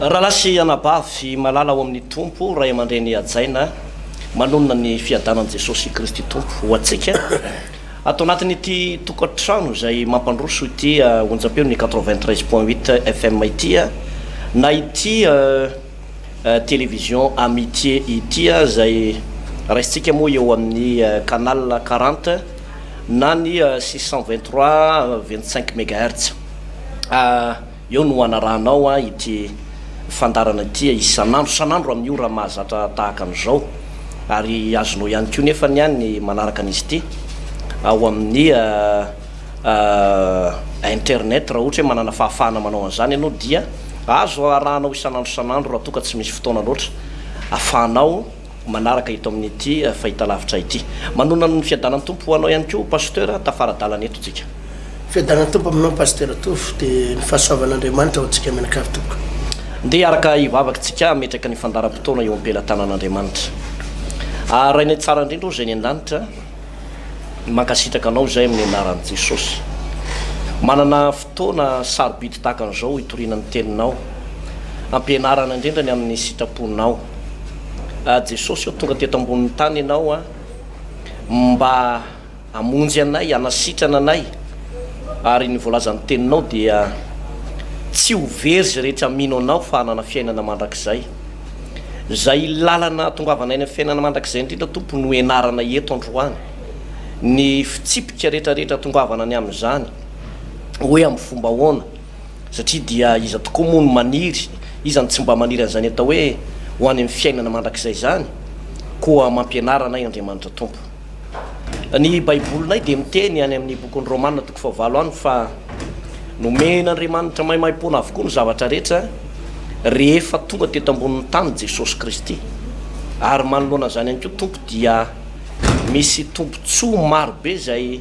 raha lasy anabavy malala ao amin'ny tompo ray aman-dreny ajaina manonona ny fiadanan' Jesosy Kristy tompo ho atsika atao anatin'ity tokantrano izay mampandroso ity onjam-peo ny 93.8 FM ity na ity télévision amitié ity izay raisitsika moa eo amin'ny canal 40 na ny 623 25 MHz eo no anaranao ity fandarana ity isanandro amin'ny ora mahazatra tahaka an'izao ary azonao ihany koa nefa ny manaraka an'izy ity ao amin'ny internet raha ohatra hoe manana fahafahana manao an'izany ianao dia azo arahanao isanandro raha toka tsy misy fotoana loatra afahanao manaraka ito amin'ity fahitalavitra ity manona ny fiadanan'ny tompo anao ihany koa pasteur tafaradalana eto tsika fiadanan'ny tompo aminao pasteur Tofo dia ny fahasoavan'Andriamanitra ho antsika menakavy tompo ndia araka ivavakantsika metraka ny fandaram-potoana eo ampelantanan'Andriamanitra rainay tsara indrindra zay ny an-danitra mankasitraka anao zay amin'ny anaran'i Jesosy manana fotoana sarobidy tahaka an'izao hitorinan'ny teninao ampianarana indrindra ny amin'ny sitraponao Jesosy eo tonga teto ambonin'ny tany ianao mba amonjy anay anasitrana anay ary ny voalazan'ny teninao dia tsy ho very zay rehetra mino anao fa hanana fiainana mandrakizay zay lalana tongavana aina fiainana mandrakizay indrindra tompo no enarana eto androany ny fitsipika rehetrarehetra tongavana ny amin'izany hoe amin'ny fomba ahoana satria dia iza tokoa moa no maniry izany tsy mba maniry an'izany atao hoe ho any amin'ny fiainana mandrakizay zany koa mampianaranay Andriamanitra tompo ny baibolynay dia miteny any amin'ny bokon'ny Romanina 9 any fa nomen'Andriamanitra maimaimpona avokoa ny zavatra rehetra rehefa tonga teto ambonin'ny tany Jesosy Kristy ary manoloana zany ihany koa tompo dia misy tompontsoa marobe zay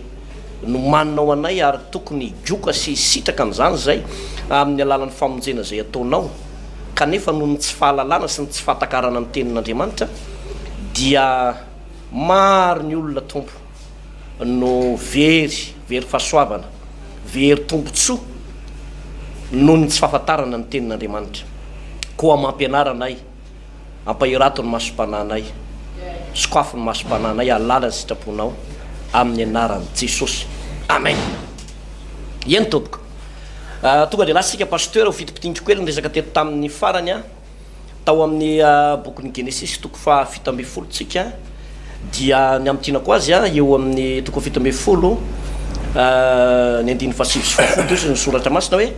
no maninao anay ary tokony higioka sy sitraka amin'izany zay amin'ny alalan'ny famonjena zay ataonao kanefa noho ny tsy fahalalana sy ny tsy fahatakarana ny tenin'Andriamanitra dia maro ny olona tompo no very fahasoavana very tompontsoa noho ny tsy fahafantarana ny tenin'Andriamanitra koa mampianaranay ampahiratony masom-pananay sokafony masom-pananay alala ny sitraponao amin'ny anaran'i Jesosy amen eny tompoko tonga dia lasika pasteur ho fitipitinika koa ny resaka teto tamin'ny farany tao amin'ny bokin'ny Genesisy toko fa 17 tsika dia ny amtinako azy eo amin'ny toko 17 ny 9:7 ny soratra masina hoe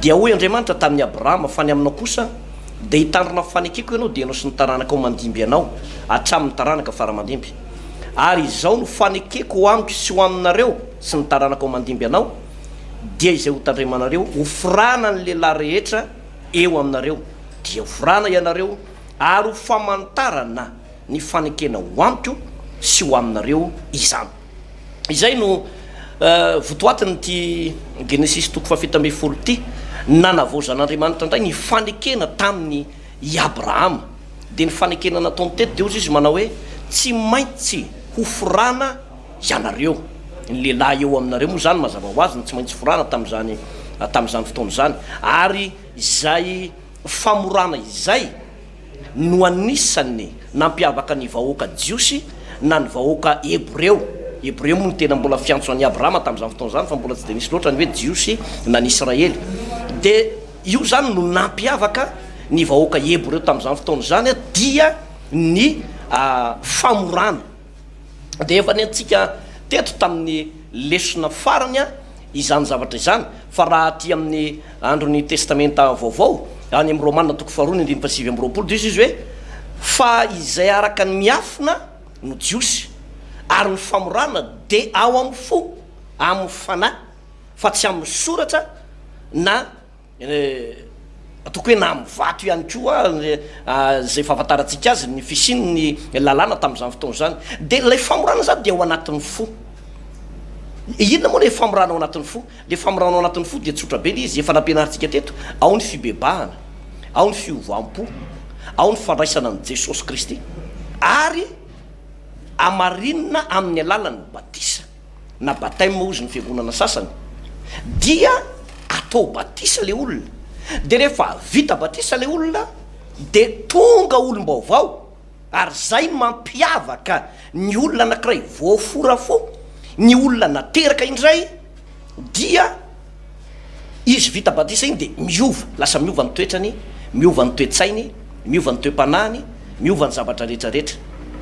dia hoy Andriamanitra tamin'ny Abrahama fa ny aminao kosa dia hitandrona fanekeko ianao dia ianao sy ny taranaka ho mandimby anao hatramin'ny taranaka faramandimby ary izao no fanekeko ho amiko sy ho aminareo sy ny taranaka ho mandimby anao dia izay ho tandremanareo hofirana ny lehilahy rehetra eo aminareo dia hofirana ianareo ary ho famantarana ny fanekena ho amiko sy ho aminareo izany izay no votoatiny ty Genesisy toko 17 ty nanavozan'Andriamanitra indray ny fanekena tamin'ny Abrahama dia ny fanekena nataony teto dia ozy izy manao hoe tsy maintsy hofirana ianareo ny lehilahy eo aminareo moa zany mazava ho azy ny tsy maintsy forana tamin'izany fotoana zany ary izay famorana izay no anisany nampiavaka ny vahoaka jiosy na ny vahoaka Hebreo moa ny tena mbola fiantso an'i Abrahama tamin'izany fotoana zany fa mbola tsy dia misy loatra ny hoe jiosy na ny Israely dia io zany no nampiavaka ny vahoaka Hebreo tamin'izany fotoana zany dia ny famorana dia efa ny antsika teto tamin'ny lesona farany izany zavatra izany fa raha aty amin'ny andron'ny testamenta vaovao any amin'ny Romanina 2:7 dia izy hoe fa izay araka ny miafina no jiosy ary ny famorana dia ao amin'ny fo amin'ny fanahy fa tsy amin'ny soratra na toko hoe na amin'ny vato ihany koa zay fahafantarantsika azy ny fisiny ny lalàna tamin'izany fotoana zany dia ilay famorana zany dia ao anatin'ny fo inona moa le famorana ao anatin'ny fo le famorana ao anatin'ny fo dia tsotra be le izy efa nampianarantsika teto ao ny fibebahana ao ny fiovam-po ao ny fandraisana ny Jesosy Kristy ary amarinina amin'ny alalan'ny batisa na bataime moa izy ny fiangonana sasany dia atao batisa le olona de rehefa vita batisa le olona de tonga olom-baovao ary zay mampiavaka ny olona anankiray voafora fo ny olona nateraka indray dia izy vita batisa iny de miova lasa miova ny toetrany miova ny toetsainy miova ny toe-panahiny miova ny zavatra rehetrarehetra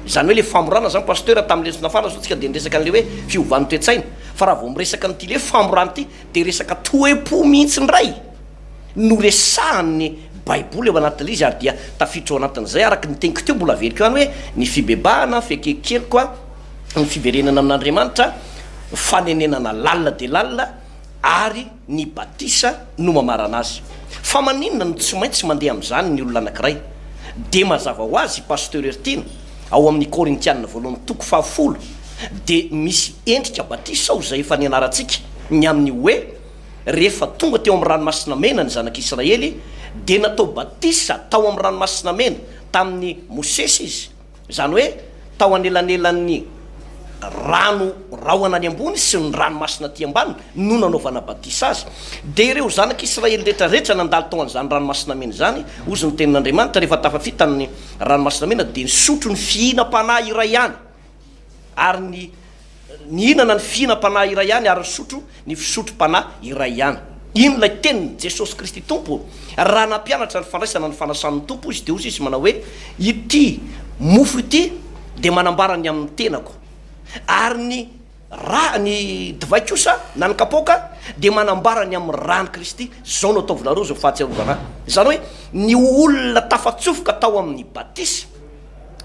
zany hoe le famorana zany pasteur tamin'le nafana zao tsika de niresaka an'le hoe fiovan'ny toetsaina fa raha vao miresaka n'ity le famorana ity de resaka toe-po mihitsy ndray no resahany baiboly eo anatin'le izy ary dia tafiditra ao anatin'izay araky ny teniko teo mbola veliko any hoe ny fibebahana fekekely koa ny fiverenana amin'Andriamanitra fanenenana lalina de lalina ary ny batisa no mamarana azy fa maninona no tsy maintsy mandeha am'izany ny olona anankiray de mazava ho azy pasteur Ertina ao amin'ny Korintianina voalohany 10 de misy endrika batisa ao zay efa nianarantsika ny amin'ny hoe rehefa tonga teo amin'ny ranomasina mena ny zanak'Israely de natao batisa tao amin'ny ranomasina mena tamin'ny Mosesy izy zany hoe tao anelanelan'ny rano rahoana any ambony sy ny ranomasina ty ambany no nanaovana batisa azy de ireo zanak'Israely rehetrarehetra nandalo tao an'izany ranomasina mena zany ozy ny tenin'Andriamanitra rehefa tafafita ny ranomasina mena de nisotro ny fihinam-panahy iray ihany ary ny hinana ny fihinam-panahy iray ihany ary nisotro ny fisotro-panahy iray ihany ino lay teniny Jesosy Kristy tompo raha nampianatra ny fandraisana ny fanasan'ny tompo izy de ozy izy manao hoe ity mofo ity de manambarany amin'ny tenako ary ny raha ny divay kosa na ny kapoka de manambarany amin'ny rany Kristy zao no ataovina roa zao fahatsiarovana zany hoe ny olona tafatsofoka tao amin'ny batisa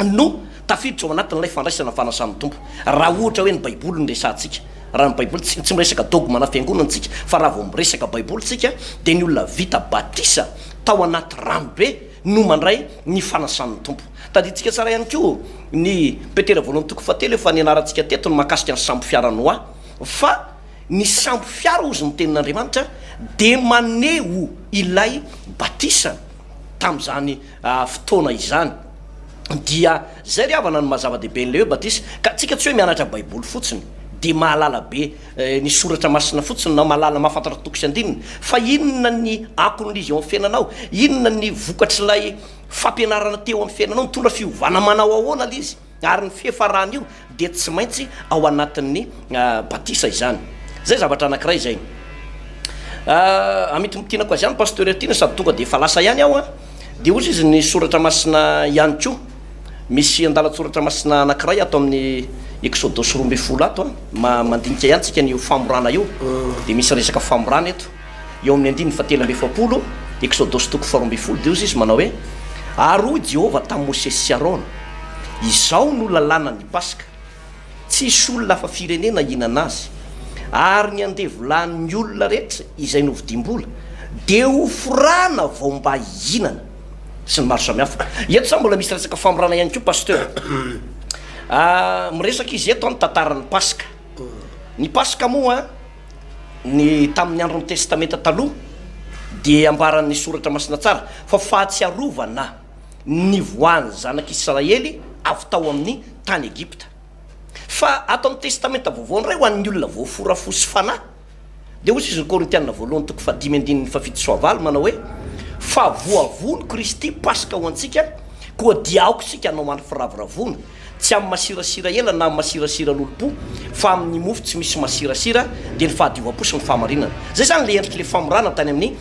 no tafiditra ao anatin'ilay fandraisana fanasan'ny tompo raha ohatra hoe ny baiboly ny resantsika raha ny baiboly tsy miresaka dogma na fiangonantsika fa raha vao miresaka baiboly tsika de ny olona vita batisa tao anaty rano be no mandray ny fanasan'ny tompo taditsika tsara ihany ko ny Petera voalohany 2 efa nianarantsika teto ny mahakasika ny sambo fiara noa fa ny sambo fiara ozy ny tenin'Andriamanitra de maneho ilay batisa tam'izany fotoana izany dia zay ry havana ny mazava-dehibe n'le hoe batisa ka tsika tsy hoe mianatra baiboly fotsiny de mahalala be ny soratra masina fotsiny na mahalala mahafantatra toko sy andininy fa inona ny akon'izy eo amin'ny fiainanao inona ny vokatryilay fampianarana teo amin'ny fiainanao mitondra fiovana manao ahoana le izy ary ny fiafarana io de tsy maintsy ao anatin'ny batisa izany zay zavatra anankiray zay amitimitianako azy ihany pasteur Ertina sady tonga de efa lasa ihany aho de ozy izy ny soratra masina ihany ko misy andalatsoratra masina anankiray ato amin'ny Exodus 12 ato mandinika ihany tsika ny famorana io de misy resaka famorana eto eo amin'ny 7:7 Exodus 12 de ozy izy manao hoe ary Jehova tamin'ny Mosesy sy Arona izao no lalàna ny Paska tsisy olona fa firenena hinana azy ary ny andevolahan'ny olona rehetra izay novidimbola de ho forana vao mba hinana sy ny maro samihafa eto sa mbola misy resaka famorana ihany ko pasteur miresaka izy eto ny tantaran'ny Paska ny Paska moa ny tamin'ny andron'ny testamenta taloha de ambaran'ny soratra masina tsara fa fahatsiarovana ny voany zanak'Israely avy tao amin'ny tany Egipta fa ato amin'ny testamenta vaovao ndray ho an'ny olona voafora fosy fanahy de ozy izy ny Korintianina voalohany 5:7 manao hoe fa voavony Kristy Paska ho antsika koa diaoko sika anao mandry firaviravona tsy amin'ny masirasira ela na amin'ny masirasira lolopo fa amin'ny mofo tsy misy masirasira de ny fahadiovam-po sy ny fahamarinana zay zany le endriky le famorana tany amin'ny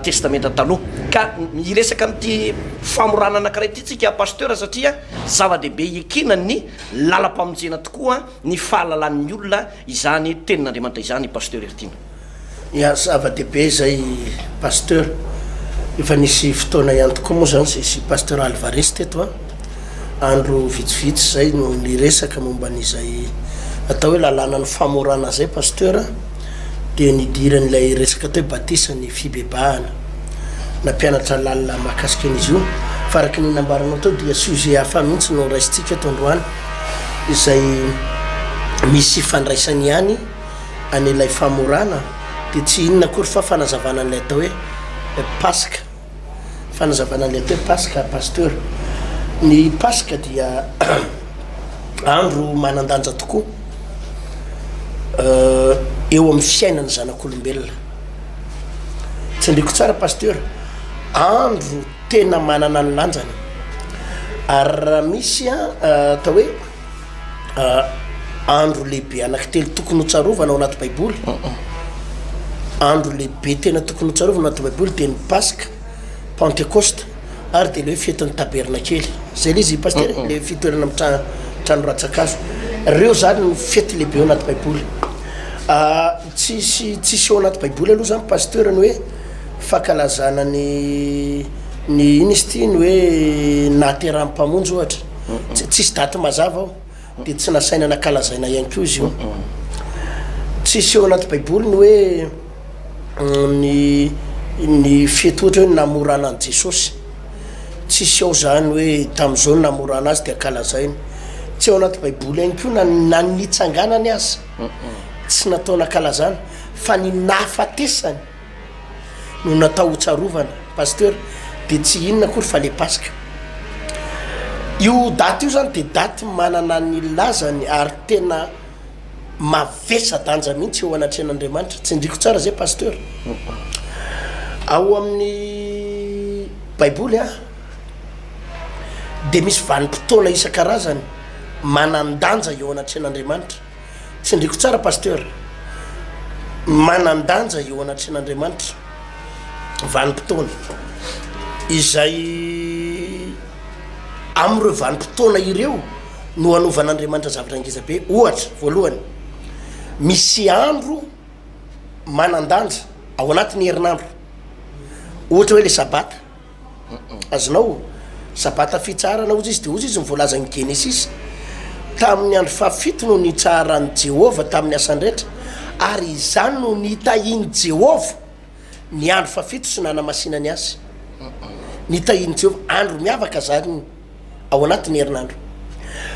testamenta taloha ka iresaka n'ity famorana anankiray ity tsika pasteur satria zava-dehibe ekina ny lalam-pamonjena tokoa ny fahalalan'ny olona izany tenin'Andriamanitra izany pasteur Ertina ia zava-dehibe zay pasteur efa nisy fotoana ihany tokoa moa zany sy pasteur Alvarez teto andro vitsivitsy zay no niresaka momba n'izay atao hoe lalàna ny famorana zay pasteur de nidiran'ilay resaka atao hoe batisa ny fibebahana nampianatra lalina mahakasika an'izy io fa araky ny nambaranao tao dia sujet hafa mihitsy no raisitsika eto androany izay misy fandraisany ihany an'ilay famorana de tsy inona akory fa fanazavana an'ilay atao hoe Paska fanazavana an'ilay atao hoe Paska pasteur ny Paska dia andro manandanja tokoa eo amin'ny fiainany zanak'olombelona tsendriko tsara pasteur andro tena manana ny lanjany ary raha misy atao hoe andro lehibe anankitelo tokony hotsarovana ao anaty baiboly andro lehibe tena tokony hotsarovana anaty baiboly dia ny paska pentecoste ary dia le hoe fetin'ny tabernakely zay le izy pasteur le fitoerana amin'ny trano ratsakazo reo zany ny fety lehibe ao anaty baiboly tsisy ao anaty baiboly aloha zany pasteur ny hoe fakalazana ny iny izy ty ny hoe nahaterahan'ny-mpamonjy ohatra tsisy daty mazava ao dia tsy nasaina nakalazaina ihany koa izy io tsisy eo anaty baiboly ny hoe ny fety ohatra hoe namorana an' Jesosy tsisy ao zany hoe tamin'izao ny namorana azy dia akalazainy tsy ao anaty baiboly ihany koa na nitsanganany azy tsy natao nakalazana fa ny nahafatesany no natao hotsarovana pasteur dia tsy inona akory fa le paska io daty io zany dia daty manana ny lazany ary tena mavesa-danja mihitsy eo anatrehan'Andriamanitra tsy ndriko tsara zay pasteur ao amin'ny baiboly dia misy vanim-potoana isan-karazany manan-danja eo anatrehan'Andriamanitra tsy ndriko tsara pasteur manan-danja eo anatrehan'Andriamanitra vanim-potoana izay am'ireo vanim-potoana ireo no hanovan'Andriamanitra zavatra ngezabe ohatra voalohany misy andro manan-danja ao anatin'ny herinandro ohatra hoe le sabata azonao sabata fitsarana ozy izy dia ozy izy mivoalaza ny Genesisy tamin'ny andro fahafito no nitsaran'i Jehova tamin'ny asan-drehetra ary izany no nitahiny Jehova ny andro fahafito sy nanamasinany azy nitahiny Jehova andro miavaka zany ao anatin'ny herinandro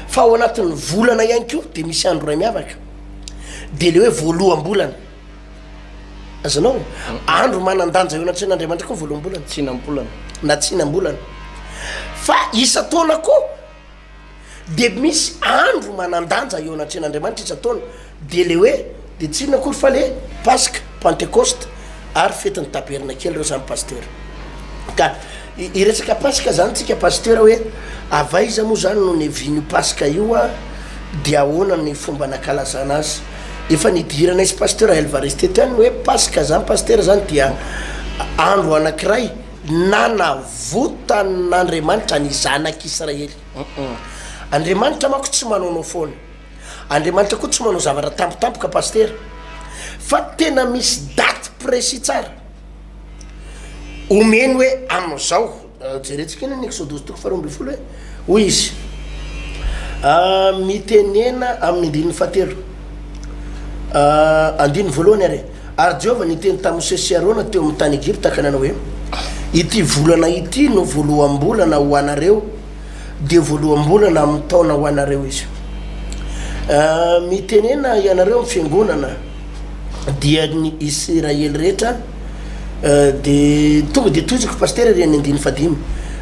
fa ao anatin'ny volana ihany koa dia misy andro ray miavaka dia le hoe voalohambolana azanao andro manan-danja eo anatrehan'Andriamanitra koa voalohambolana tsinam-bolana na tsinam-bolana fa isa-taona koa dia misy andro manan-danja eo anatrehan'Andriamanitra isa-taona dia le hoe dia tsinona akory fa le paska pentecoste ary fetin'ny tabernakely reo zany pasteur ka iresaka paska zany tsika pasteur hoe avaiza moa zany no nevino paska io dia ahoana ny fomba nakalazana azy efa nidirana izy pasteur Alvarez teto ihany hoe paska zany pasteur zany dia andro anankiray nanavotan'Andriamanitra ny zanak'Israely Andriamanitra manko tsy manaonao foana Andriamanitra koa tsy manao zavatra tampotampoka pasteur fa tena misy daty précis tsara omeny hoe amin'izao jerentsika iny ny Exodus toko faharoa ambin'ny folo hoe hoy izy mitenena amin'ny andininy fahatelo andiny voalohany ary Jehova niteny tamin'ny Mose sy Arona teo amin'ny tany Egypta ka nanao hoe ity volana ity no voalohambolana ho anareo dia voalohambolana amin'ny taona ho anareo izy mitenena ianareo amin'ny fiangonana dia ny Israely rehetra dia tonga dia toiziko pasteur reny andiny fadimy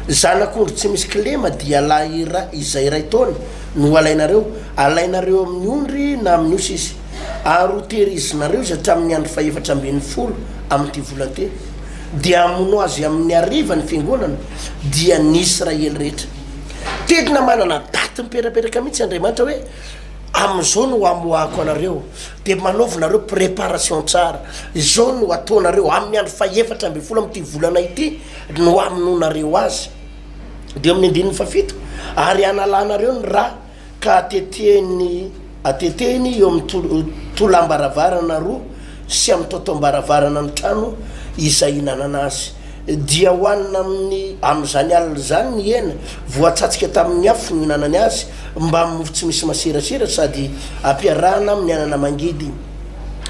zanak'ondry tsy misy kilema dia lahy izay ray taona no alainareo amin'ny ondry na amin'ny osy izy ary hotehirizinareo izy hatramin'ny andro faefatra ambin'ny folo amin'ity volante dia amono azy amin'ny ariva ny fiangonana dia ny Israely rehetra tena manana daty miperaperaka mihitsy Andriamanitra hoe amin'izao no amoahako anareo dia manaovanareo préparation tsara izao no ataonareo amin'ny andro faefatra ambin'ny folo amin'ity volana ity no aminonareo azy dia amin'ny andininy fafito ary analanareo ny raha ka atetehiny eo amin'ny tolam-baravarana roa sy amin'ny totom-baravarana ny trano izay hinanana azy dia hoanina amin'izany alina zany ny hena voatsatsika tamin'ny afo no hinanany azy mba mofo tsy misy masirasira sady ampiarahana amin'ny anana mangidy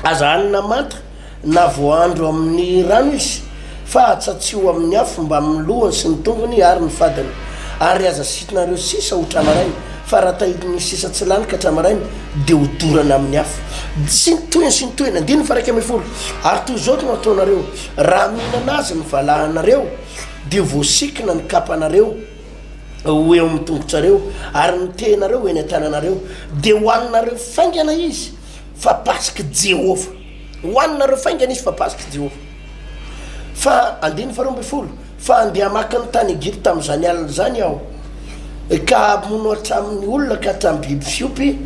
aza hanina manta na voandro amin'ny rano izy fa atsatsio amin'ny afo mba amin'ny lohany sy ny tongony ary ny fadiny ary aza sitinareo sisa ho tramarainy fa raha tahidiny sisa tsy lany ka tramarainy dia hodorana amin'ny afo sy nytoyany andiny fa raiky ambin'ny folo ary toy izao no ataonareo raha mihinana azy ny valahanareo dia voasikina ny kapanareo ho eo amin'ny tongotrareo ary ny tehinareo eny an-tananareo dia hoaninareo faingana izy fa pasika Jehova hoaninareo faingana izy fa pasika Jehova fa andiny faroamby folo fa andeha maka ny tany Egypte am'izany alina zany aho ka mono hatramin'ny olona ka hatramin'ny biby fiopy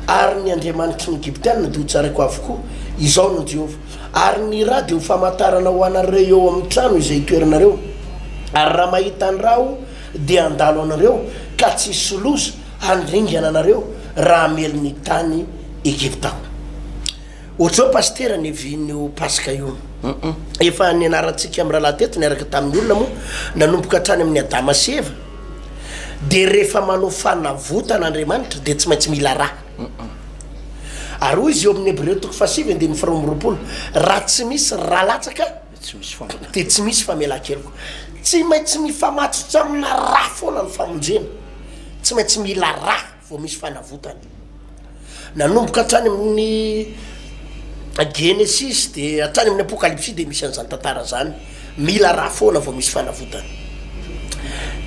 ary ny andriamanitry ny Egyptianina dia ho tsarako avokoa izao no Jehovah ary ny raha dia ho famantarana ho anareo eo amin'ny trano izay toeranareo ary raha mahita any raho dia andalo anareo ka tsy soloza handringana anareo raha melony tany Egypta ohatry hoe pastera ny vin'io paska io efa ny anarantsika amin'ny raha teto niaraka tamin'ny olona moa nanomboka hatrany amin'ny Adama sy Eva dia rehefa manao fanavotan'Andriamanitra dia tsy maintsy mila raha ary hoy izy eo amin'ny Hébreu 7:22 raha tsy misy raha latsaka dia tsy misy famelan-keloko tsy maintsy mifamatotra amina raha foana ny famonjena tsy maintsy mila raha vao misy fanavotana nanomboka hatrany amin'ny Genesis dia hatrany amin'ny Apocalypse dia misy an'izany tantara zany mila raha foana vao misy fanavotana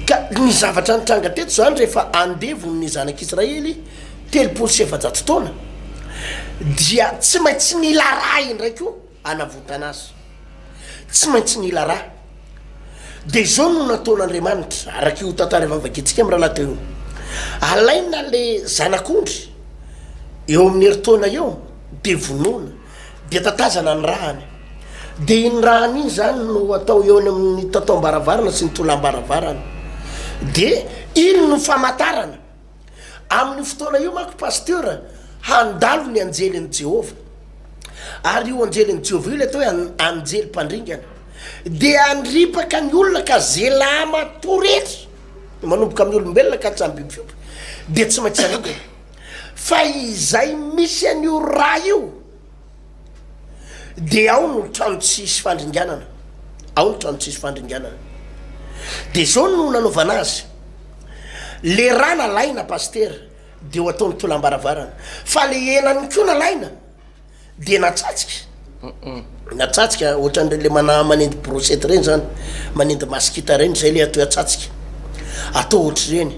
ka ny zavatra nitranga teto zany rehefa andevon'ny zanak'Israely 700 taona dia tsy maintsy mila raha indraiky io anavotana azy tsy maintsy mila raha dia zao no nataon'Andriamanitra araky io tantara efa vakitsika amin'ny raha teo alaina le zanak'ondry eo amin'ny heritaona eo dia vonoina dia tatazana ny rahany dia iny rahany iny zany no atao eo any amin'ny tataom-baravarana sy ny tolam-baravarana dia iny no famantarana amin'ny fotoana io manko pasteur handalo ny anjelyn'ny Jehovah ary io anjelyn'ny Jehovah io le atao hoe anjely mpandringana dia andripaka ny olona ka zela matoretra manomboka amin'ny olombelona ka hatramin'ny biby fiompy dia tsy maintsy aringana fa izay misy an'io raha io dia ao no trano tsisy fandringanana ao no trano tsisy fandringanana dia zao no nanaovana azy le raha nalaina pasteur dia ho ataony tolam-baravarana fa le henany koa nalaina dia natsatsika ohatran'le manendy brochette reny zany manendy maskita reny zay le atao atsatsika atao ohatry reny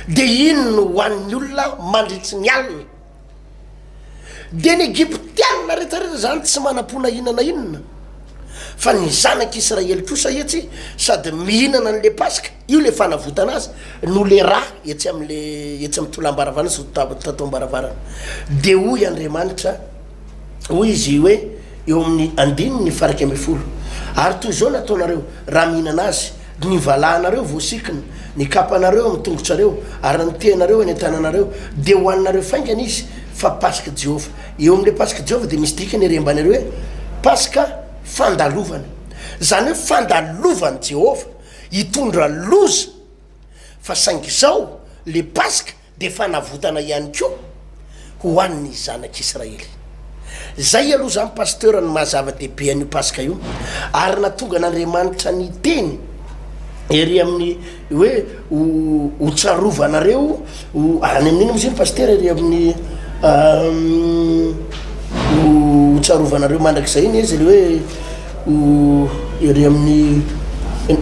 dia iny no hoan'ny olona mandritsy ny alina dia ny Egyptianina rehetrarehetra zany tsy manam-pona inana inona fa ny zanak'Israely kosa etsy sady mihinana an'le paska io le fanavotana azy no le raha etsy amin'ny tolam-baravarana sy tataom-baravarana dia hoy Andriamanitra hoy izy hoe eo amin'ny 9:10 ary toy izao nataonareo raha mihinana azy ny valahanareo voasikina ny kapanareo amin'ny tongotrareo ary ny tehanareo any an-tananareo dia hoaninareo faingana izy fa paska Jehovah eo amin'le paska Jehovah dia misy dikany erembanareo hoe paska fandalovana zany hoe fandalovany Jehovah hitondra loza fa saingy izao le paska dia fanavotana ihany koa ho an'ny zanak'Israely zay aloha zany pasteur ny mahazava-dehibe an'io paska io ary natonga n'Andriamanitra ny teny ery amin'ny hoe ho tsarovanareo any amin'iny moa zany pasteur ery amin'ny ho tsarovanareo mandrakizay iny izy le hoe ery amin'ny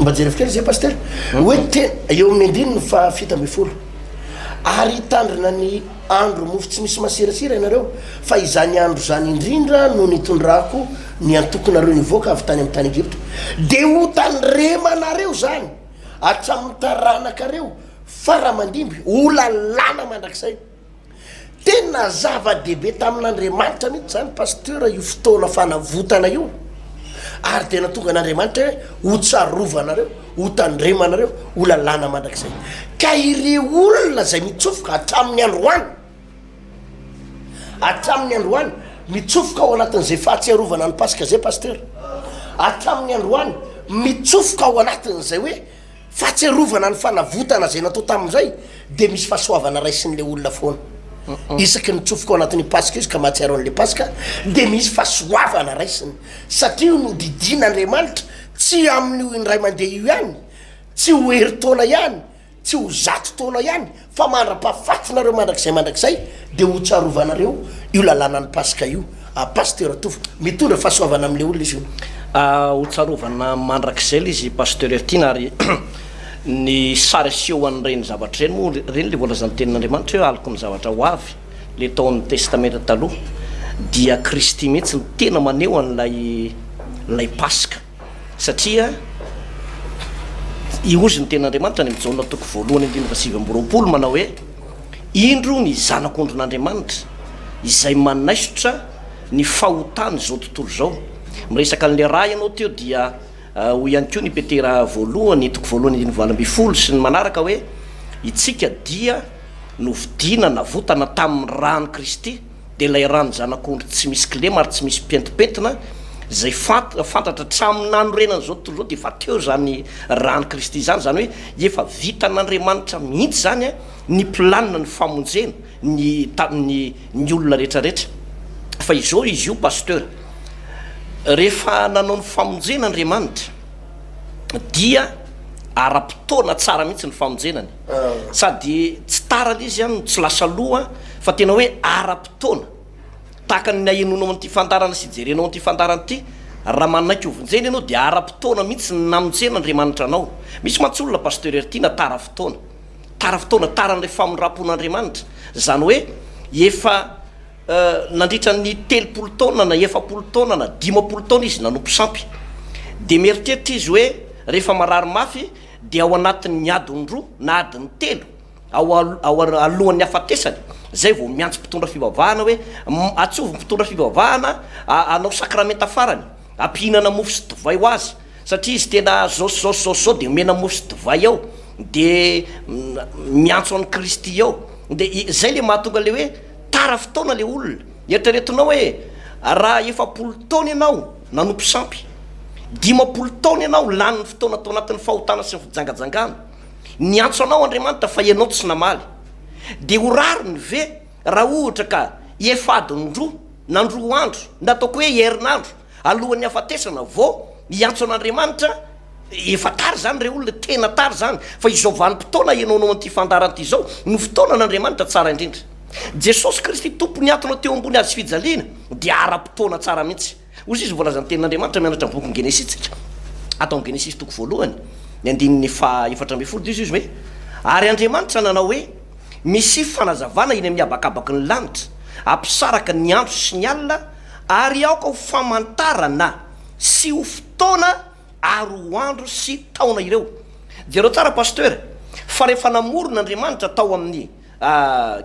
mba jerevy kely zay pasteur hoe tena eo amin'ny 9:10 ary hitandrina ny andro mofo tsy misy masirasira ianareo fa izany andro zany indrindra no nitondrako ny antokonareo nivoaka avy tany amin'ny tany Egypte dia ho tandremanareo zany hatramin'ny taranakareo faramandimby ho lalàna mandrakizay tena zava-dehibe tamin'Andriamanitra mihitsy zany pasteur io fotoana fanavotana io ary tena tonga n'Andriamanitra hoe ho tsarovanareo ho tandremanareo ho lalàna mandrakizay ka ireo olona zay mitsofoka hatramin'ny androany mitsofoka ao anatin'izay fahatsiarovana ny paska zay pasteur hatramin'ny androany mitsofoka ao anatin'izay hoe fahatsiarovana ny fanavotana zay natao tamin'izay dia misy fahasoavana raisin'le olona foana isaky nitsofoka ao anatin'ny paska izy ka mahatsiaro an'le paska dia misy fahasoavana raisiny satria io no didin'Andriamanitra tsy amin'io indray mandeha io ihany tsy ho heritaona ihany tsy ho zato taona ihany fa mandra-pahafatinareo mandrakizay dia ho tsarovanareo io lalàna ny paska io pasteur tofo mitondra fahasoavana amin'le olona izy io ho tsarovana mandrakizay le izy pasteur tiana ary ny sary aseho an'ireny zavatra reny moa reny le voalazan'ny tenin'Andriamanitra hoe aloko ny zavatra ho avy le tao amin'ny testamenta taloha dia Kristy mihitsy ny tena maneho an'lay paska satria iozy ny ten'andriamanitra ny mijaona toko voalohany andinaka sivy amby-roapolo manao hoe indro ny zanak'ondron'andriamanitra izay manaisotra ny fahotany zao tontolo zao. Miresaka n'le raha ianao teo dia ho ihany koa ny petera voalohany toko voalohany andiny valam-bifolo sy ny manaraka hoe itsika dia novidiana navotana tamin'ny rano Kristy de ilay rano zanak'ondry tsy misy kilema ary tsy misy pentipentina zay fantatra tramin'ny anorenana zao tontolo zao de fa teo zany rano Kristy zany zany hoe efa vitan'Andriamanitra mihitsy zany ny planina ny famonjena ny olona rehetrarehetra. Fa izao izy io pasteur rehefa nanao ny famonjena Andriamanitra dia ara-potoana tsara mihitsy ny famonjenany sady tsy tara izy any tsy lasa loha fa tena hoe ara-potoana tahaka ny ahenonao amin'ity fandarana sy jerenao amin'ity fandarana ity raha manaiky ovonjena ianao de ara-potoana mihitsy namonjena Andriamanitra anao. Misy matsolona pasteur ertina tara fotoana taran'ilay famondrapon'Andriamanitra zany hoe efa nandritra ny 30 taona na 70 taona na 50 taona izy nanompo sampy de mieritreritry izy hoe rehefa marary mafy de ao anatin'ny adiny roa na adiny telo ao alohan'ny hafatesany zay vao miantso mpitondra fivavahana hoe atsovy mpitondra fivavahana anao sakramenta farany ampihinana mofo sy divay ho azy satria izy tena zao de mena mofo sy divay ao de miantso an'i Kristy ao de zay le mahatonga le hoe tara fotoana le olona eritreretinao hoe raha 70 taona ianao nanompo sampy 50 taona ianao lany fotoana tao anatin'ny fahotana sy ny fijangajangana niantso anao Andriamanitra fa ianao tsy namaly de ho rariny ve raha ohatra ka efadiny roa nandroa andro nataoko hoe herinandro alohan'ny hafatesana vao iantso an'Andriamanitra efa tary zany re olona tena tary zany fa izao vanim-potoana ianaonao an'ity fandaran'ity zao ny fotoana an'Andriamanitra tsara indrindra. Jesosy Kristy tompony atonao teo ambony azy fijaliana de ara-potoana tsara mihitsy. Ozy izy volazany tenin'Andriamanitra mianatra boky ny Genesisy atao ny Genesisy toko voalohany ny andininy fa 4 de izy hoe ary Andriamanitra nanao hoe misy fanazavana iny amin'ny abakabaky ny lanitra ampisaraka ny andro sy ny alina ary aoka ho famantarana sy ho fotoana ary ho andro sy taona ireo. Jereo tsara pasteur fa rehefa namoron'Andriamanitra tao amin'ny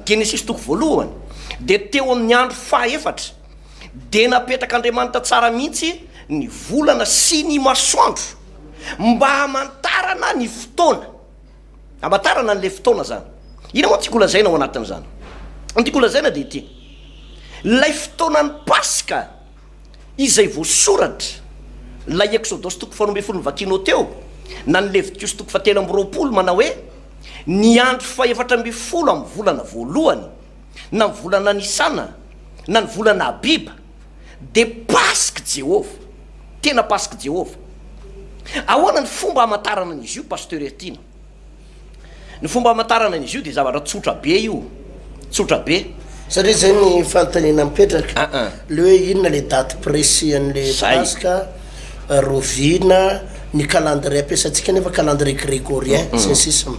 Genesisy toko voalohany de teo amin'ny andro fahaefatra de napetrak'Andriamanitra tsara mihitsy ny volana sy ny masoandro mba hamantarana ny fotoana hamantarana n'le fotoana zany. Ina moa tiako lazaina ao anatin'izany tiako lazaina de ity lay fotoanan'ny Paska izay voasoratra lay Exodus toko 12 vakino teo na ny Levitikos toko 7 manao hoe ny andro fa-efatra amby folo amin'ny volana voalohany na ny volana Nisana na ny volana Abiba de Paska Jehova tena Paska Jehova. Ahoana ny fomba hamantarana an'izy io pasteur Ertina? Ny fomba hamantarana an'izy io de zavatra tsotra be io tsotra be satria zay ny fanontaniana mipetraka le hoe inona le date précis an'le Paska rovina ny calendrier ampiasantsika nefa calendrier grégorien sy ny sisa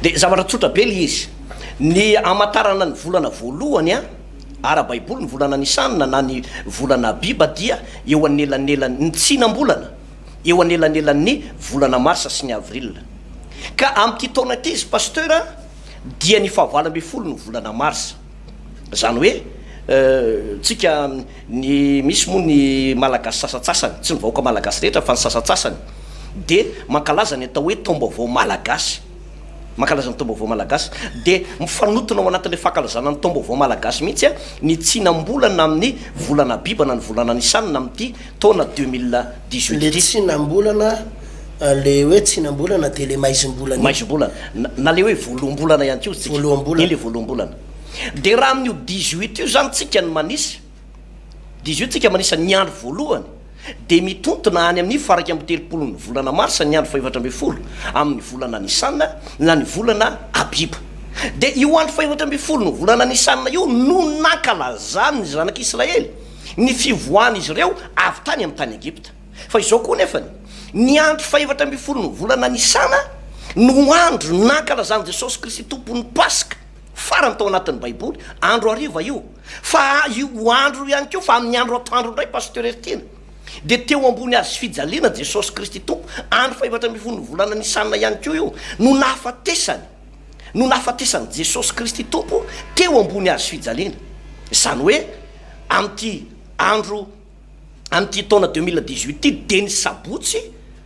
de zavatra tsotra be le izy ny hamantarana ny volana voalohany ara-baiboly ny volana Nisana na ny volana Abiba dia eo anelanelany ny tsinam-bolana eo anelanelany volana Marsa sy ny Avril ka am'ty taona ty izy pasteur dia ny fahavalo-ambin'ny ny volana Marsa zany hoe tsika ny misy moa ny malagasy sasatsasany tsy ny vahoaka malagasy rehetra fa ny sasatsasany de mankalaza ny atao hoe taom-baovao malagasy mankalaza ny taom-baovao malagasy de mifanotona ao anatin'le fankalazana ny taom-baovao malagasy mihitsy ny tsinam-bolana amin'ny volana Abiba na ny volana Nisana amin'ity taona 2018 le tsinam-bolana le hoe tsinam-bolana de le maizim-bolana na le hoe voloham-bolana ihany koa voloham-bolana le voloham-bolana de raha amin'io 18 io zany tsika ny manisa 18 tsika manisa ny andro voalohany de mitontona any amin'ny faraky amby 30 ny volana Marsa ny andro fa-efatra amby folo amin'ny volana Nisana na ny volana Abiba de io andro fa-efatra amby folo ny volana Nisana io no nankalazany ny zanak'Israely ny fivoahana izy ireo avy tany amin'ny tany Egipta. Fa izao koa nefany ny andro fa-efatra amby folo ny volana Nisana no andro nankalazany Jesosy Kristy tompon'ny Paska farany tao anatin'ny baiboly andro ariva io fa io andro ihany koa fa amin'ny andro atoandro indray pasteur Ertina dia teo ambony azy fijaliana Jesosy Kristy tompo andro faefatra amby folo ny volana Nisanina ihany koa io no nahafatesany Jesosy Kristy tompo teo ambony azy fijaliana. Izany hoe am'ty andro am'ty taona 2018 ty dia ny sabotsy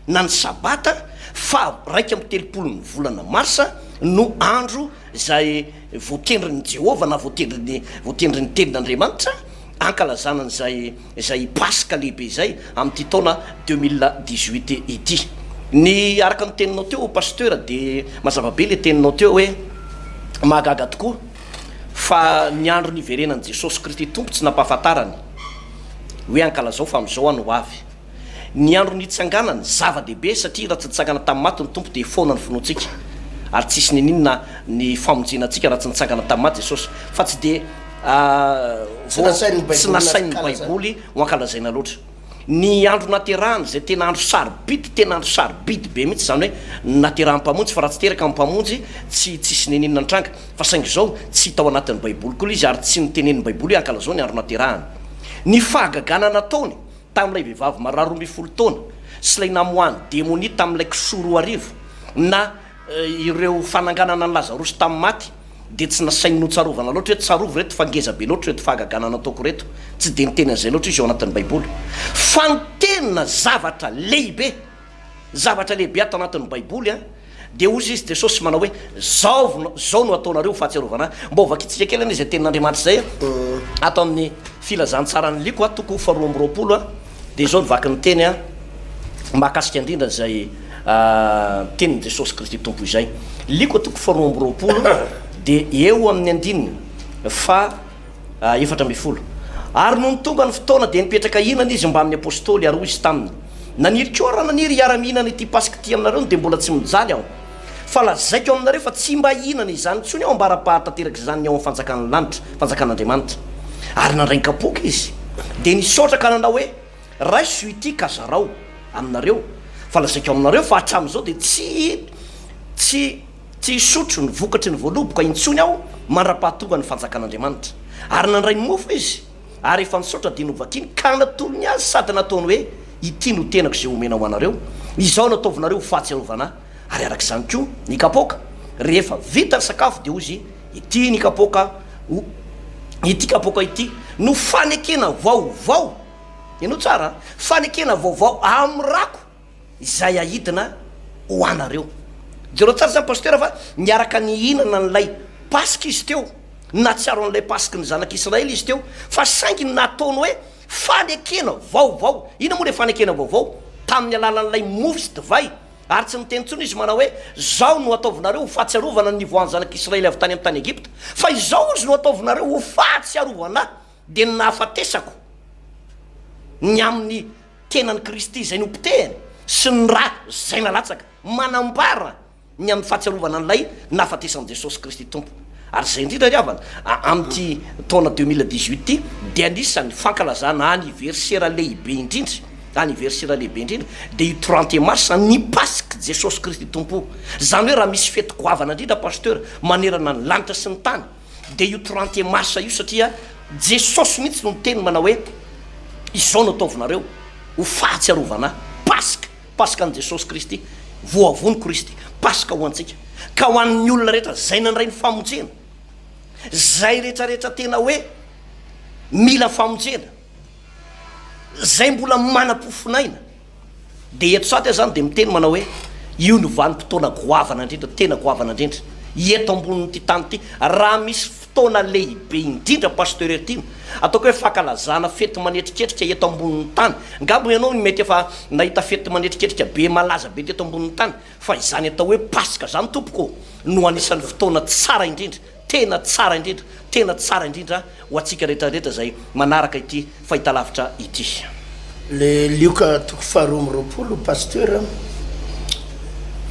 na ny sabata fa 1 ny volana Marsa no andro zay voatendrin'ny Jehova na voatendrin'ny tenin'Andriamanitra ankalazana zay paska lehibe zay am'ty taona 2018 ity. Ny araka ny teninao teo pasteur dia mazava be le teninao teo hoe mahagaga tokoa fa ny andro niverenan'i Jesosy Kristy tompo tsy nampahafantarany hoe ankalazao fa am'izao ano avy. Ny andro nitsanganany zava-dehibe satria raha tsy nitsangana tamin'ny maty ny tompo dia foana ny finoantsika ary tsisy ninina ny famonjenantsika raha tsy nitsangana tamin'ny maty Jesosy fa tsy dia tsy nasain'ny baiboly ho ankalazaina loatra. Ny andro naterahany zay tena andro sarobidy be mihitsy zany hoe naterahan'ny mpamonjy fa raha tsy teraka amin'ny mpamonjy tsisy ninina nitranga fa saingy zao tsy hita ao anatin'ny baiboly koa izy ary tsy nitenen'ny baiboly hoe ankalazao ny andro naterahany. Ny fahagagana nataony tamin'ilay vehivavy marary 12 taona sy ilay namoahany démonie tamin'ilay kisoro arivo na ireo fananganana ny Lazarosy tamin'ny maty dia tsy nasainy notsarovana loatra hoe tsarovo reto fa ngeza be loatra reto fahagagana nataoko reto tsy dia niteny an'izay loatra izy ao anatin'ny baiboly fa nitenina zavatra lehibe ato anatin'ny baiboly dia ozy izy Jesosy manao hoe zao no ataonareo fahatsiarovana. Mba ovakitsika kely anie zay tenin'Andriamanitra zay ato amin'ny filazantsarany liko toko 2:20 dia zao nivaky ny teny mahakasika indrindra zay tenin'i Jesosy Kristy tompo izay. Liko toko 2:20 dia eo amin'ny andininy fa 4:10 ary no nitonga ny fotoana dia nipetraka inana izy mba amin'ny apôstôly ary hoy izy taminy naniry koa raha naniry iara-mihinana ity pasika ty aminareo dia mbola tsy mijaly aho fa lazaiko aminareo fa tsy mba hinana izany ntsony aho mba ara-pahatanteraka izany ao amin'ny fanjakan'ny lanitra fanjakan'Andriamanitra. Ary nandrainkapoka izy dia nisaotra ka nanao hoe raiso ity kazarao aminareo fa lazaiko aminareo fa hatramin'izao dia tsy hisotro ny vokatry ny voaloboka intsony aho mandra-pahatonga ny fanjakan'Andriamanitra. Ary nandray ny mofo izy ary efa nisaotra dia novakiny ka natolony azy sady nataony hoe ity no tenako zay omena ho anareo izao nataovinareo ho fahatsiarovana. Ary arak'izany koa ny kapoka rehefa vita ny sakafo dia ozy ity kapoka ity no fanekena vaovao ianao tsara fanekena vaovao amin'ny rako izay ahidina ho anareo. Jereo tsara zany pasteur fa niaraka ny hinana n'lay pasika izy teo na tsiaro an'ilay pasika ny zanak'Israely izy teo fa saingy nataony hoe fanekena vaovao. Ina moa le fanekena vaovao tamin'ny alalan'ilay mofo sy divay ary tsy niteny ntsony izy manao hoe zao no ataovinareo ho fahatsiarovana ny nivoan'ny zanak'Israely avy tany amin'ny tany Egipta fa izao izy no ataovinareo ho fahatsiarovana dia nahafatesako ny amin'ny tenan'ny Kristy zay nompitehany sy ny raha zay nalatsaka manambara ny amin'ny fahatsiarovana n'ilay nahafatesan'i Jesosy Kristy tompo. Ary zay indrindra riavana amin'ty taona 2018 dia anisan'ny fankalazana anniversaire lehibe indrindra dia io 30 mars ny pasika Jesosy Kristy tompo. Zany hoe raha misy fety goavana indrindra pasteur manerana ny lanitra sy ny tany dia io 30 mars io satria Jesosy mihitsy no miteny manao hoe izao no ataovinareo ho fahatsiarovana pasika an' Jesosy Kristy voavony Kristy pasika ho antsika ka ho an'ny olona rehetra zay nandray ny famonjena zay rehetrarehetra tena hoe mila famonjena zay mbola manam-pofinaina dia eto sady zany dia miteny manao hoe io no vanim-potoana goavana indrindra tena goavana indrindra eto ambonin'ity tany ity raha misy fotoana lehibe indrindra pasteur ety ataoko hoe fankalazana fety manetriketrika eto ambonin'ny tany. Ngamba ianao mety efa nahita fety manetriketrika be malaza be teto ambonin'ny tany fa izany atao hoe pasika zany tompoko no anisan'ny fotoana tsara indrindra tena tsara indrindra ho atsika rehetrarehetra zay manaraka ity fahitalavitra ity. Le lioka toko 2:20 pasteur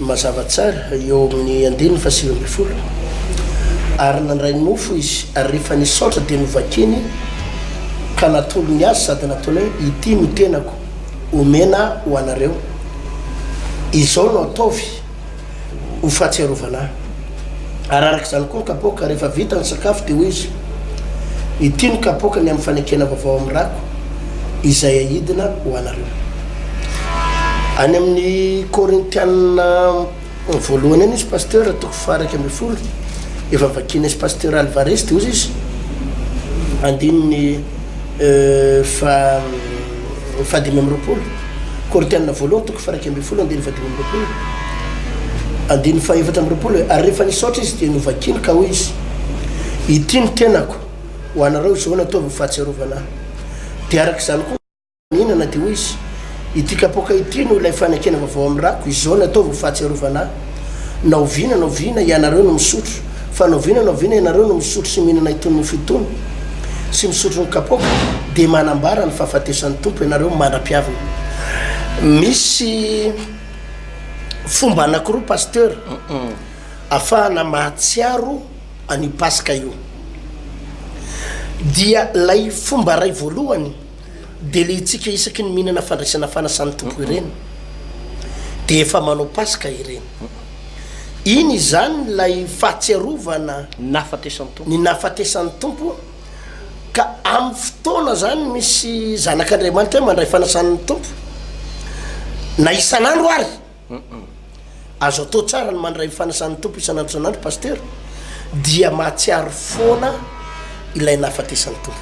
mazava tsara eo amin'ny 1:20 ary nandray ny mofo izy ary rehefa nisaotra dia novakiny ka natolony azy sady nataony hoe ity no tenako omena ho anareo izao no ataovy ho fahatsiarovana. Ary arak'izany koa ny kapoka rehefa vita ny sakafo dia hoy izy ity no kapoka ny amin'ny fanekena vaovao amin'ny rako izay ahidina ho anareo. Any amin'ny Korintiana voalohany any izy pasteur 1:40 efa vakina izy pasteur Alvarez ty ozy izy andininy fadimy amby roapolo. Korintiana voalohany 1:40 andiny fadimy amby roapolo andiny fahaefatra amby roapolo. Ary rehefa nisaotra izy dia novakiny ka hoy izy ity ny tenako ho anareo zao nataovy fahatsiarovana. Dia arak'izany koa mihinana dia hoy izy ity kapoka ity no ilay fanekena vaovao amin'ny rako izao nataovy fahatsiarovana. Naoviana ianareo no misotro fa naoviana ianareo no misotro sy mihinana itony ny fitony sy misotro ny kapoka dia manambara ny fahafatesan'ny tompo ianareo manam-piavina. Misy fomba anankiroa pasteur afahana mahatsiaro any Paska io. Dia lay fomba ray voalohany dia le itsika isaky ny mihinana fandraisana fanasan'ny tompo ireny dia efa manao Paska ireny. Iny zany lay fahatsiarovana ny nafatesan'ny tompo ka amin'ny fotoana zany misy zanak'Andriamanitra mandray fanasan'ny tompo na isan'andro ary azo atao tsara ny mandray fanasan'ny tompo isan'andro isan'andro pasteur dia mahatsiaro foana ilay nafatesan'ny tompo.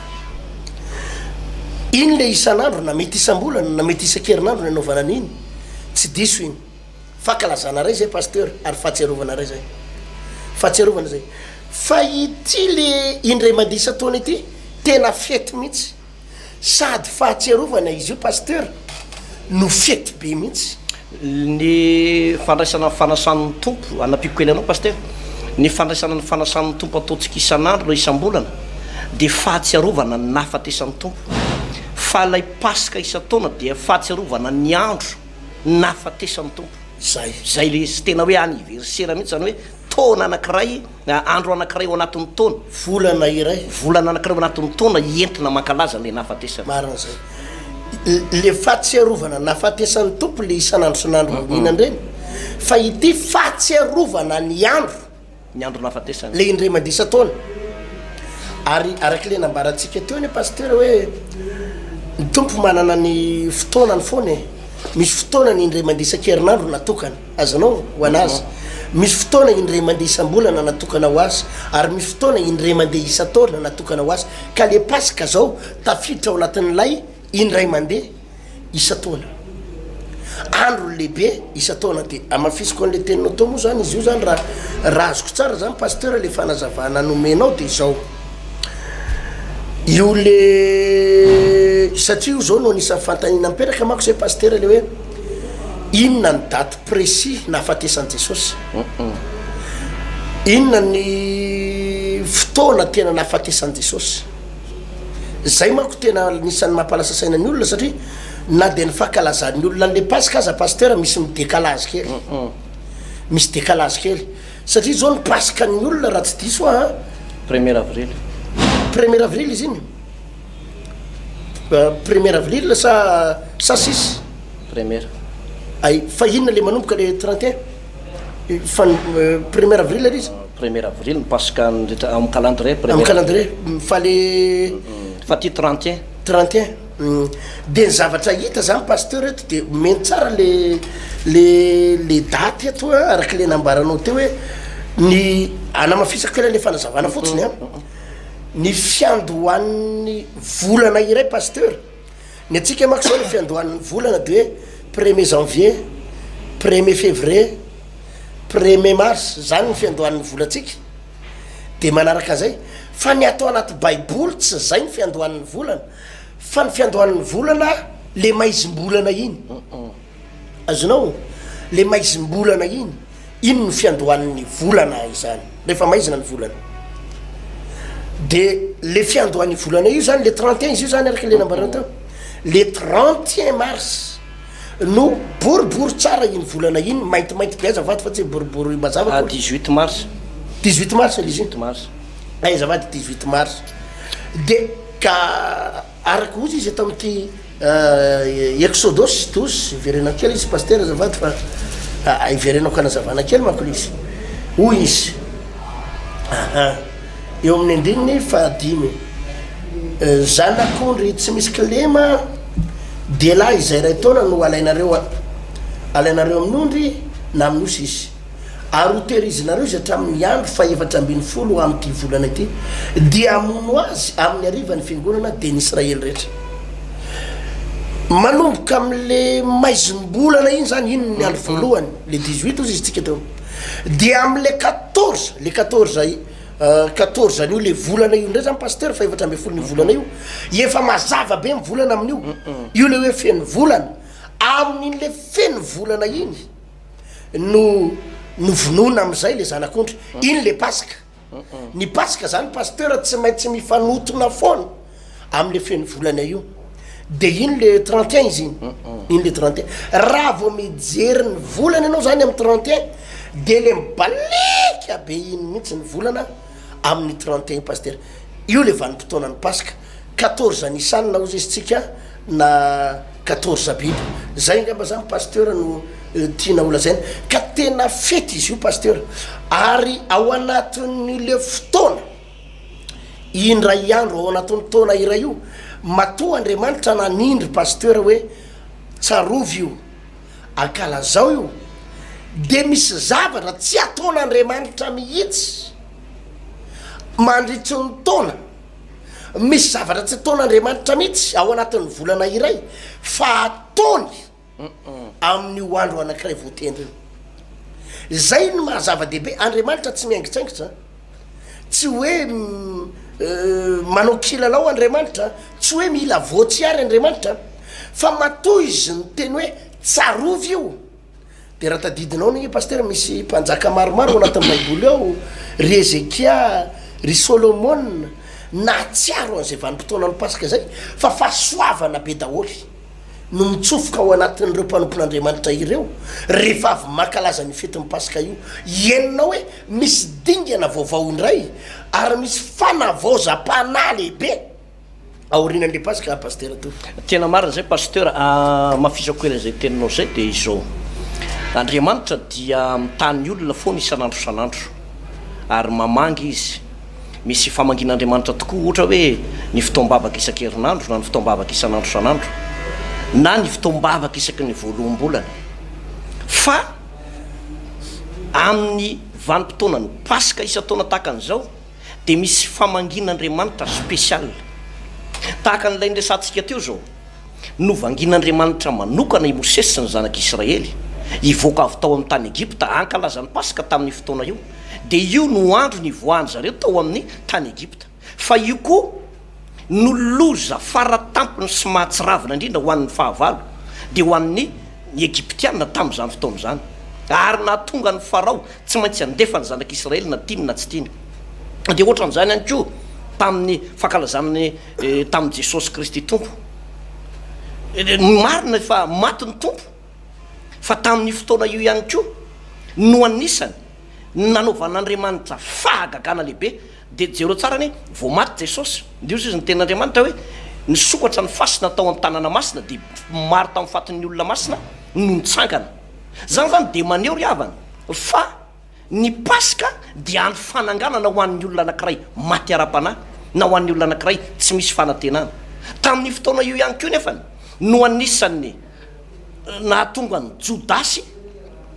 Iny le isan'andro na mety isam-bolana na mety isan-kerinandro ny anaovana an'iny tsy diso iny fakalazana ray zay pasteur ary fahatsiarovana ray zay fahatsiarovana zay. Fa ity le indray mandeha isa-taona ity tena fety mihitsy sady fahatsiarovana izy io pasteur no fety be mihitsy. Ny fandraisana fanasan'ny tompo anapiko kely anao pasteur, ny fandraisana ny fanasan'ny tompo ataontsika isan'andro na isam-bolana dia fahatsiarovana ny nafatesan'ny tompo. Fa lay Paska isa-taona dia fahatsiarovana ny andro nafatesan'ny tompo. Zay le sy tena hoe anniversaire mihitsy zany hoe taona anankiray andro anankiray ao anatin'ny taona volana anankiray ao anatin'ny taona entina mankalaza le nafatesana. Marina zay le fahatsiarovana nafatesan'ny tompo le isan'andro isan'andro mihinana reny fa ity fahatsiarovana ny andro nafatesana le indray mandeha isa-taona. Ary araky le nambarantsika teo ny pasteur hoe ny tompo manana ny fotoanany foana misy fotoana ny indray mandeha isan-kerinandro natokana azanao ho anazy, misy fotoana indray mandeha isam-bolana natokana ho azy, ary misy fotoana indray mandeha isa-taona natokana ho azy. Ka le Paska zao tafiditra ao anatin'ilay indray mandeha isa-taona andro lehibe isa-taona. Dia amafisiko an'le teninao tao moa zany izy io zany raha azoko tsara zany pasteur le fanazavana nomenao dia zao io le satria io zao no anisany fantanina miperaka mako zay pasteur le hoe inona ny date précis nahafatesan'i Jesosy, inona ny fotoana tena nahafatesan'i Jesosy. Zay manko tena nisan'ny mampalasa saina ny olona satria na dia ny fankalazan'ny olona an'le Paska aza pasteur misy midécalage kely misy décalage kely satria zao ny Paska ny olona raha tsy diso 1er avril 1er avril izy iny 1er avril sa 6 1er ay fa inona le manomboka le 31 1er avril ary izy 1er avril ny Paska amin'ny calendrier amin'ny calendrier fa le fa ty 31 dia ny zavatra hita zany pasteur eto dia meny tsara le daty eto araky le nambaranao teo hoe ny anamafisaka kely le fanazavana fotsiny ny fiandohan'ny volana iray pasteur. Ny atsika mako zao ny fiandohan'ny volana dia hoe 1er janvier 1er février 1er mars zany ny fiandohan'ny volantsika dia manaraka an'izay. Fa ny atao anaty baiboly tsy zay ny fiandohan'ny volana fa ny fiandohan'ny volana le maizim-bolana iny azonao le maizim-bolana iny ny fiandohan'ny volana izany rehefa maizina ny volana. Dia le fiandohan'ny volana io zany le 31 izy io zany araka le nambarana teo le 31 mars no boribory tsara iny volana iny maintimainty be azavady fa tsy boribory mazava 18 mars 18 mars izy 18 mars ay azavady 18 mars. Dia ka araky ozy izy atao amin'ity exodus 12 iverenao kely izy pasteur azavady fa iverenao kanazavana kely manko le izy hoy izy eo amin'ny andininy fahadimy zanak'ondry tsy misy kilema de la izay ray taona no alainareo amin'ondry na amin'io sisy ary hoterizinareo izy hatramin'ny andro fa 710 am'ty volana ity dia amono azy amin'ny arivany fiangonana de ny Israely rehetra manomboka am'le maizim-bolana iny zany iny ny andro voalohany le 18 ozy izy tsika teo dia am'le 14 an'io le volana io ndray zany pasteur fa 710 ny volana io efa mazava be mivolana amin'io io le hoe feno volana amin'le feno volana iny no vonona am'izay le zanak'ondry iny le paska ny paska zany pasteur tsy maintsy mifanotona foana am'le feno volana io de iny le 31 izy iny le 31 raha vao mijery ny volana ianao zany amin'ny 31 de le mibalika be iny mihitsy ny volana amin'ny 31 pasteur io le vanim-potoana ny paska 14 nisanina ozy izy tsika na 14 biby zay ngamba zany pasteur no tiana olazaina ka tena fety izy io pasteur ary ao anatin'ile fotoana indray andro ao anatin'ny taona iray io matoa Andriamanitra nanindry pasteur hoe tsarovy io ankalazao io de misy zavatra tsy ataon'Andriamanitra mihitsy mandritry ny taona misy zavatra tsy ataon'Andriamanitra mihitsy ao anatin'ny volana iray fa ataony amin'io andro anankiray voatendry io zay no mahazava-dehibe Andriamanitra tsy miaingitsaingitra tsy hoe manao kilalao Andriamanitra tsy hoe mila voatsiary Andriamanitra fa matoa izy ny teny hoe tsarovy io de raha tadidinao ny pasteur misy mpanjaka maromaro anatin'ny baiboly ao ry Ezekia ry Solomon natsiaro an'izay vanim-potoana ny paska zay fa fahasoavana be daholy no mitsofoka ao anatin'ireo mpanompon'Andriamanitra ireo rehefa avy mankalaza ny fety ny paska io enonao hoe misy dingana vaovao indray ary misy fanavaozam-pana lehibe aorinan'le paska pasteur to tena marina zay pasteur mafisako ela zay teninao zay de izao Andriamanitra dia mitany olona foana isan'andro isan'andro ary mamangy izy misy famangin'Andriamanitra tokoa ohatra hoe ny fotoam-bavaka isan-kerinandro na ny fotoam-bavaka isan'andro isan'andro na ny fotoam-bavaka isaky ny voaloham-bolana fa amin'ny vanim-potoana ny paska isan-taona tahaka an'izao de misy famangin'Andriamanitra spesial tahaka n'ilay nresantsika teo zao novangin'Andriamanitra manokana i Mosesy sy ny zanak'Israely ivoaka avy tao amin'ny tany Egypta ankalazany paska tamin'ny fotoana io de io no andro ny voahany zareo tao amin'ny tany Egypta fa io koa no loza faratampony sy mahatsiravina indrindra ho an'ny fahavalo de ho an'ny Egyptiana tamin'izany fotoana zany ary nahatonga ny Farao tsy maintsy andefa ny zanak'Israely na tiany na tsy tiany de ohatran'izany ihany koa tamin'ny fankalazany tamin'i Jesosy Kristy tompo marina fa maty ny tompo fa tamin'ny fotoana io ihany koa no anisany nanaovan'Andriamanitra fahagagana lehibe de jereo tsara ny vao maty Jesosy de io izy ny ten'Andriamanitra hoe nisokatra ny fasina tao amin'ny tanàna masina de maro tamin'ny fatin'ny olona masina no nitsangana zany zany de maneho ry havana fa ny paska dia andro fananganana ho an'ny olona anankiray maty ara-panahy na ho an'ny olona anankiray tsy misy fanantenana tamin'ny fotoana io ihany koa nefany no anisan'ny nahatonga ny Jodasy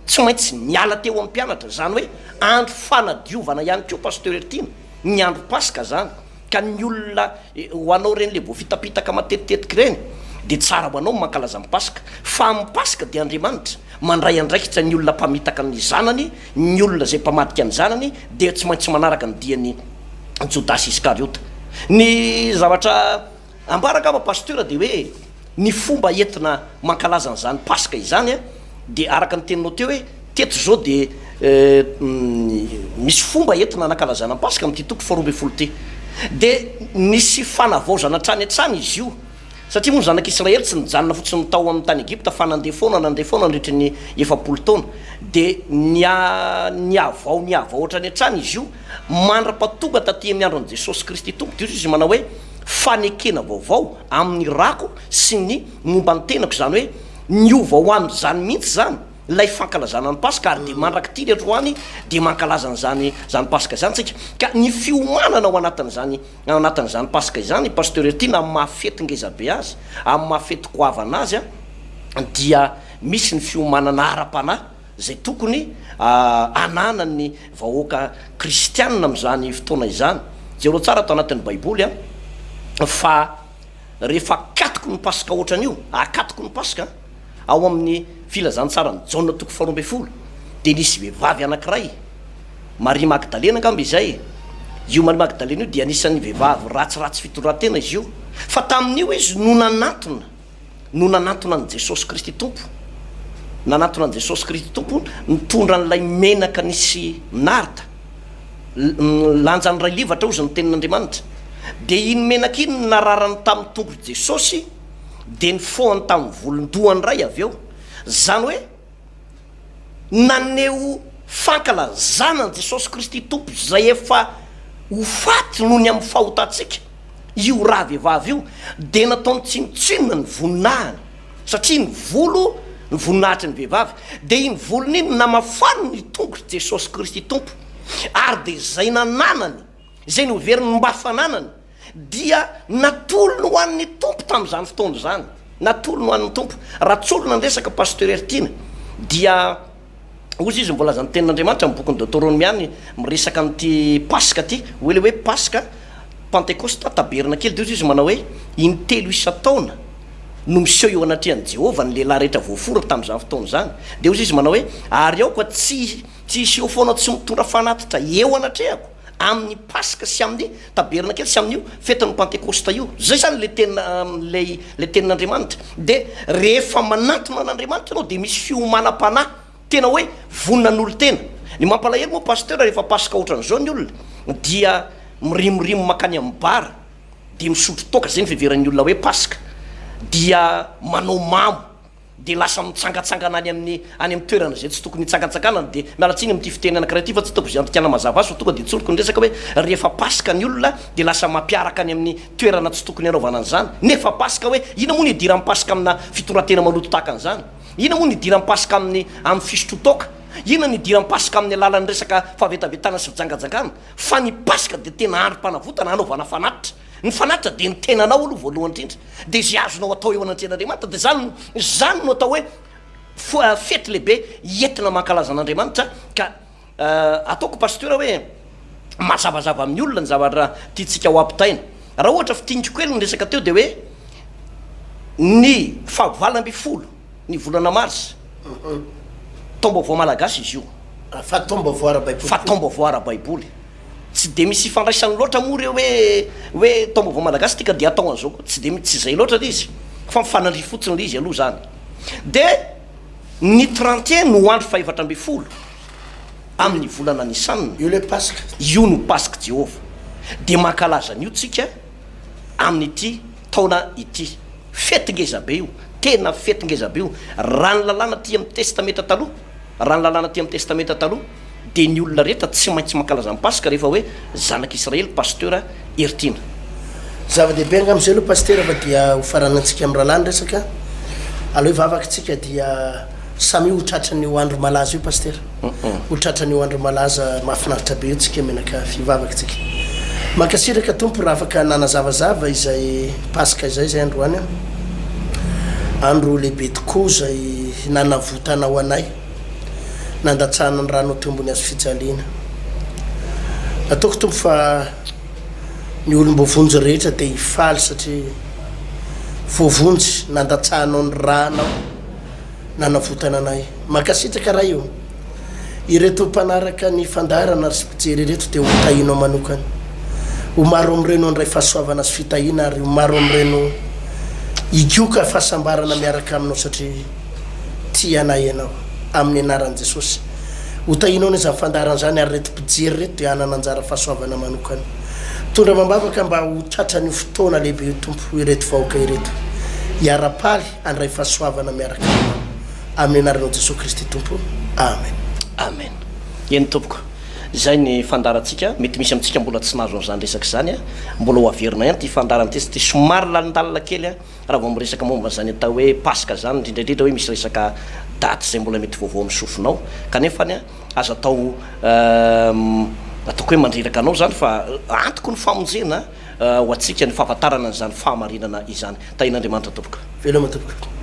tsy maintsy miala teo amin'ny mpianatra zany hoe andro fanadiovana ihany koa pasteur Ertina ny andro paska zany ka ny olona ho anao reny le voafitapitaka matetitetika reny de tsara ho anao mankalaza amin'ny paska fa amin'ny paska de Andriamanitra mandray andraikitra ny olona mpamitaka ny zanany ny olona zay mpamadika ny zanany de tsy maintsy manaraka ny diany Jodasy Iskariota ny zavatra ambaraka ama pasteur de hoe ny fomba entina mankalaza n'izany paska izany de araka ny teninao teo hoe teto zao de misy fomba entina nankalazana ny paska amin'ity toko 12 ty de nisy fanavaozana trany an-trany izy io satria moa ny zanak'Israely tsy nijanona fotsiny tao amin'ny tany Egypta fa nandeha foana nandritra ny 7 taona de ny avao ohatrany an-trany izy io mandra-patonga taty amin'ny andron'i Jesosy Kristy tompo de izy manao hoe fanekena vaovao amin'ny rako sy ny momba ny tenako zany hoe niova ho am'zany mihitsy zany lay fankalazana ny paska ary de mandrakitiry atroany de mankalazan'zany paska zany tsika ka ny fiomanana ao anatin'zany paska izany pasteur etina amin'ny mahafety ngezabe azy amin'ny mahafety koavana azy dia misy ny fiomanana ara-panahy zay tokony ananany vahoaka kristianina am'zany fotoana izany zero tsara atao anatin'ny baiboly fa rehefa akatoko ny paska ohatran'io akatoko ny paska ao amin'ny filazantsara ny jauna toko 12 de nisy vehivavy anankiray Maria Magdalena angamba izay io Maria Magdalena io dia anisan'ny vehivavy ratsiratsy fitoratena izy io fa tamin'io izy no nanatona ny Jesosy Kristy tompo nanatona ny Jesosy Kristy tompo nitondra n'ilay menaka nisy narta lanjany ray livatra ozy ny tenin'Andriamanitra de iny menaka iny nararany tamin'ny tompo Jesosy de ny foany tamin'ny volondohany ray avy eo zany hoe naneo fankalazana ny Jesosy Kristy tompo zay efa ho faty noho ny amin'ny fahotatsika io raha vehivavy io de nataony tsinotsinona ny voninahiny satria ny volo ny voninahitry ny vehivavy de iny volony iny namafano ny tongotry Jesosy Kristy tompo ary de zay nananany zay ny overiny mba fananany dia natolony ho an'ny tompo tamin'izany fotoana zany natolony ho an'ny tompo raha tsolona ny resaka pasteur ertina dia ozy izy mbola zany tenin'Andriamanitra amin'ny bokon'ny Deutéronome any miresaka amin'ity paska ty hoe le hoe paska Pentecoste taberina kely de izy manao hoe intelo isa-taona no miseho eo anatrehan'i Jehovah ny lehilahy rehetra voafora tamin'izany fotoana zany de ozy izy manao hoe ary ao koa tsy iseho foana tsy mitondra fanatitra eo anatrehako amin'ny paska sy amin'ny taberina kely sy amin'io fetin'ny Pentecoste io zay zany le tena le tenin'Andriamanitra de rehefa manatona an'Andriamanitra anao de misy fiomanam-panahy tena hoe voninan'olo tena ny mampalahelo moa pasteur rehefa paska ohatran'izao ny olona dia mirimorimo makany amin'ny bara de misotro toka zay ny fiheveran'ny olona hoe paska dia manao mamo de lasa mitsangatsangana any amin'ny toerana zay tsy tokony hitsangatsanganana de mialatsiny amin'ity fiteny anankiray ty fa tsy toko zay andrikana mazava azy fa tonga de tsoloko ny resaka hoe rehefa paska ny olona de lasa mampiaraka any amin'ny toerana tsy tokony anaovana an'izany nefa paska hoe ina moa ny idiran'ny paska amina fitoratena maloto tahaka an'izany ina moa ny idiran'ny paska amin'ny fisotro-toka ina ny idiran'ny paska amin'ny alalan'ny resaka fahavetavetana sy fijangajangana fa ny paska de tena androm-panavotana anaovana fanatitra ny fanatitra de ny tenanao aloha voalohany indrindra de zay azonao atao eo anatren'Andriamanitra de zany no atao hoe fety lehibe entina mankalaza an'Andriamanitra ka ataoko pasteur hoe mazavazava amin'ny olona ny zavatra tiatsika ho ampitaina raha ohatra fitinyko ely ny resaka teo de hoe ny fahavalambifolo ny volana mars tombo malagasy izy io fa tombo ara-baiboly tsy de misy ifandraisany loatra moa reo hoe tombo malagasy tika de atao an'izao koa tsy de tsy zay loatra le izy fa mifanandry fotsiny le izy aloha zany de ny 31 no andro faefatra amby folo amin'ny volana nisanina io le paska io no paska Jehovah de mankalaza an'io tsika amin'ity taona ity fety ngezabe io tena fety ngezabe io raha ny lalàna ty amin'ny testameta taloha de ny olona rehetra tsy maintsy mankalaza amin'ny paska rehefa hoe zanak'Israely pasteur ertina zava-dehibe anga am'izay aloha pasteur fa dia ho faranantsika amin'ny rahalahy ny resaka aloha vavakatsika dia samy ho tratrany ho andro malaza io pasteur ho tratrany ho andro malaza mahafinaritra be io tsika menaka fivavakatsika makasiraka tompo raha afaka nanazavazava izay paska izay zay androany andro lehibe tokoa zay nanavotana ho anay nandatsahana ny rano teo ambony azo fijaliana ataoko tompo fa ny olombovonjy rehetra de hifaly satria voavonjy nandatsahanao ny ranao nanavotana anay makasitraka raha io ireto mpanaraka ny fandarana ary sy mpijery reto de ho tahinao manokany ho maro am'ireno andray fahasoavana sy fitahina ary ho maro am'ireno igioka fahasambarana miaraka aminao satria tia anay ianao amin'ny anaran'i Jesosy ho tahinao ny zany fandarana zany ary reto mpijery reto de hanana anjara fahasoavana manokany tondra mambavaka mba ho tratrany fotoana lehibe io tompo ireto vahoaka ireto hiara-paly andray fahasoavana miaraka amin'ny anaranao Jesosy Kristy tompo amen eny tompoko zay ny fandaratsika mety misy amitsika mbola tsy nazo an'izany resaka zany mbola ho averina ihany ty fandarana ty sy somary lalindalina kely raha vao miresaka momba zany atao hoe paska zany indrindraindrindra hoe misy resaka daty zay mbola mety vaovao amin'ny sofinao kanefany a aza atao ataoko hoe mandriraka anao zany fa antoko ny famonjena ho atsika ny fahafantarana n'izany fahamarinana izany tahin'Andriamanitra tompoko veloma tompoko